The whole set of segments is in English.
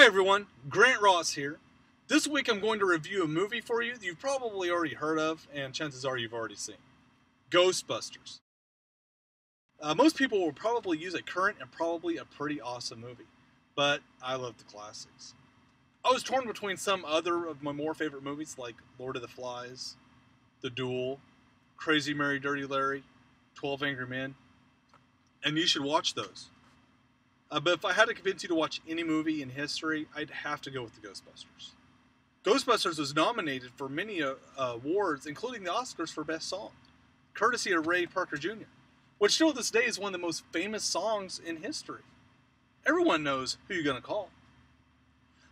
everyone, Grant Ross here. This week I'm going to review a movie for you that you've probably already heard of, and chances are you've already seen. Ghostbusters. Most people will probably use a current and probably a pretty awesome movie, but I love the classics. I was torn between some other of my more favorite movies like Lord of the Flies, The Duel, Crazy Mary Dirty Larry, 12 Angry Men, and you should watch those. But if I had to convince you to watch any movie in history, I'd have to go with the Ghostbusters. Ghostbusters was nominated for many awards, including the Oscars for Best Song, courtesy of Ray Parker Jr., which still to this day is one of the most famous songs in history. Everyone knows Who You Gonna Call.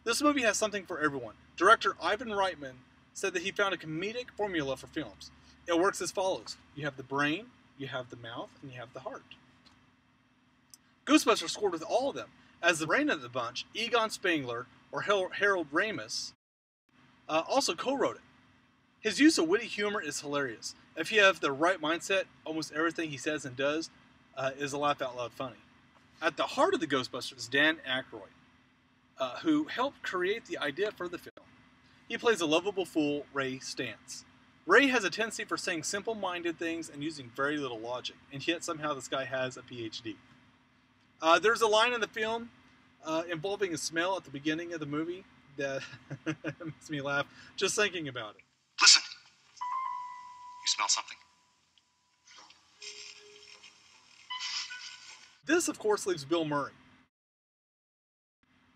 This movie has something for everyone. Director Ivan Reitman said that he found a comedic formula for films. It works as follows. You have the brain, you have the mouth, and you have the heart. Ghostbusters scored with all of them. As the brain of the bunch, Egon Spengler, or Harold Ramis, also co-wrote it. His use of witty humor is hilarious. If you have the right mindset, almost everything he says and does is a laugh-out-loud funny. At the heart of the Ghostbusters is Dan Aykroyd, who helped create the idea for the film. He plays a lovable fool, Ray Stantz. Ray has a tendency for saying simple-minded things and using very little logic, and yet somehow this guy has a PhD. There's a line in the film involving a smell at the beginning of the movie that makes me laugh just thinking about it. Listen. You smell something? This, of course, leaves Bill Murray.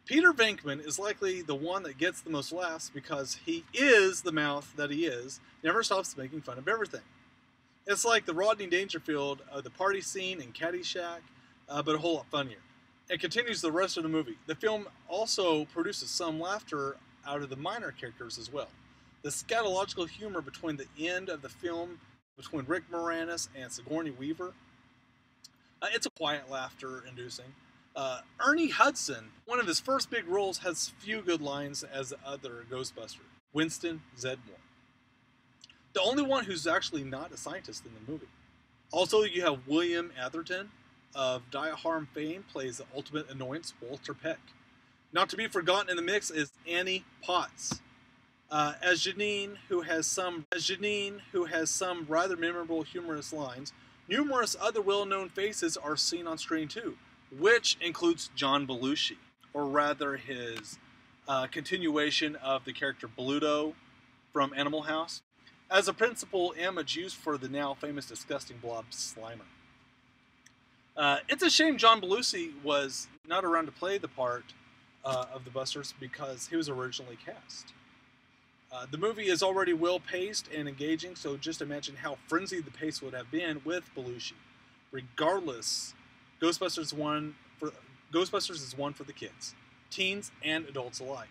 Peter Venkman is likely the one that gets the most laughs because he is the mouth that he is, never stops making fun of everything. It's like the Rodney Dangerfield of the party scene in Caddyshack, but a whole lot funnier. It continues the rest of the movie. The film also produces some laughter out of the minor characters as well. The scatological humor between the end of the film, between Rick Moranis and Sigourney Weaver, it's a quiet laughter-inducing. Ernie Hudson, one of his first big roles, has few good lines as the other Ghostbuster, Winston Zeddemore. The only one who's actually not a scientist in the movie. Also, you have William Atherton of Die Hard fame plays the ultimate annoyance, Walter Peck. Not to be forgotten in the mix is Annie Potts. As Janine, who has some rather memorable humorous lines, numerous other well-known faces are seen on screen too, which includes John Belushi, or rather his continuation of the character Bluto from Animal House, as a principal image used for the now famous disgusting blob Slimer. It's a shame John Belushi was not around to play the part of the Busters because he was originally cast. The movie is already well-paced and engaging, so just imagine how frenzied the pace would have been with Belushi. Regardless, Ghostbusters is one for the kids, teens, and adults alike.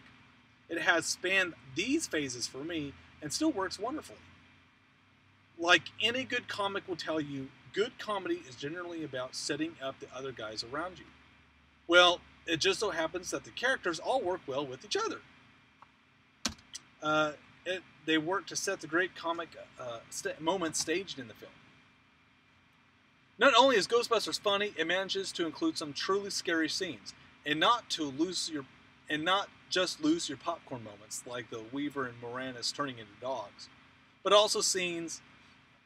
It has spanned these phases for me and still works wonderfully. Like any good comic will tell you, good comedy is generally about setting up the other guys around you. Well, it just so happens that the characters all work well with each other. They work to set the great comic moments staged in the film. Not only is Ghostbusters funny, it manages to include some truly scary scenes, and not just lose your popcorn moments like the Weaver and Moranis turning into dogs, but also scenes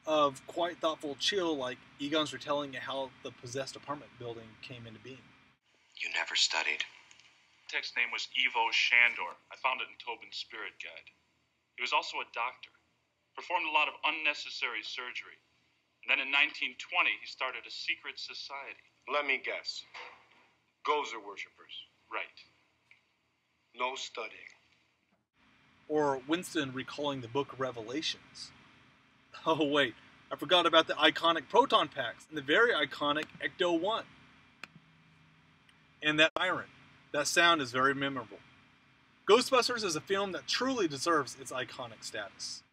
of quite thoughtful chill, like Egon's retelling of how the possessed apartment building came into being. You never studied. The text's name was Ivo Shandor. I found it in Tobin's Spirit Guide. He was also a doctor, performed a lot of unnecessary surgery. And then in 1920, he started a secret society. Let me guess. Gozer worshippers. Right. No studying. Or Winston recalling the Book of Revelations. Oh wait, I forgot about the iconic proton packs and the very iconic Ecto-1. And that siren. That sound is very memorable. Ghostbusters is a film that truly deserves its iconic status.